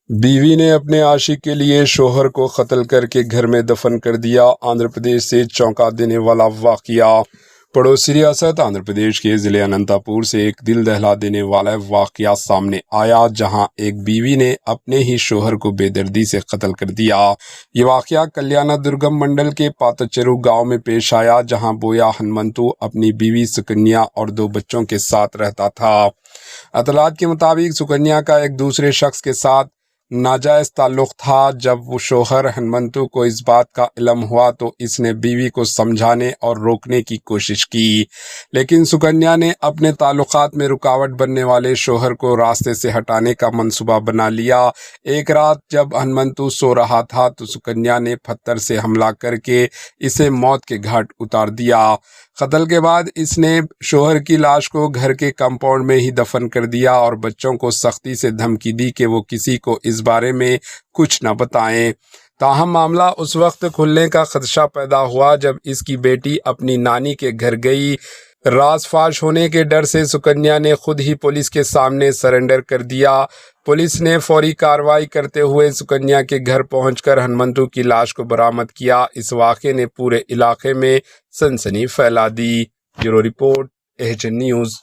बीवी ने अपने आशिक के लिए शोहर को कत्ल करके घर में दफन कर दिया। आंध्र प्रदेश से चौंका देने वाला वाकया। पड़ोसी रियासत आंध्र प्रदेश के जिले अनंतपुर से एक दिल दहला देने वाला वाकया सामने आया, जहां एक बीवी ने अपने ही शोहर को बेदर्दी से कत्ल कर दिया। ये वाकया कल्याणा दुर्गम मंडल के पातचेरू गांव में पेश आया, जहां बोया हनुमंतु अपनी बीवी सुकन्या और 2 बच्चों के साथ रहता था। अदालत के मुताबिक सुकन्या का एक दूसरे शख्स के साथ नाजायज ताल्लुक था। जब वो शोहर हनुमंतु को इस बात का इल्म हुआ तो इसने बीवी को समझाने और रोकने की कोशिश की, लेकिन सुकन्या ने अपने ताल्लुकात में रुकावट बनने वाले शोहर को रास्ते से हटाने का मंसूबा बना लिया। एक रात जब हनुमंतु सो रहा था तो सुकन्या ने पत्थर से हमला करके इसे मौत के घाट उतार दिया। कत्ल के बाद इसने शोहर की लाश को घर के कंपाउंड में ही दफन कर दिया और बच्चों को सख्ती से धमकी दी कि वो किसी को इस बारे में कुछ न बताएं। ताहम मामला उस वक्त खुलने का खदशा पैदा हुआ जब इसकी बेटी अपनी नानी के घर गई। राज फाश होने के डर से सुकन्या ने खुद ही पुलिस के सामने सरेंडर कर दिया। पुलिस ने फौरी कार्रवाई करते हुए सुकन्या के घर पहुंचकर हनुमंतु की लाश को बरामद किया। इस वाक़े ने पूरे इलाके में सनसनी फैला दी। Bureau report, HN news.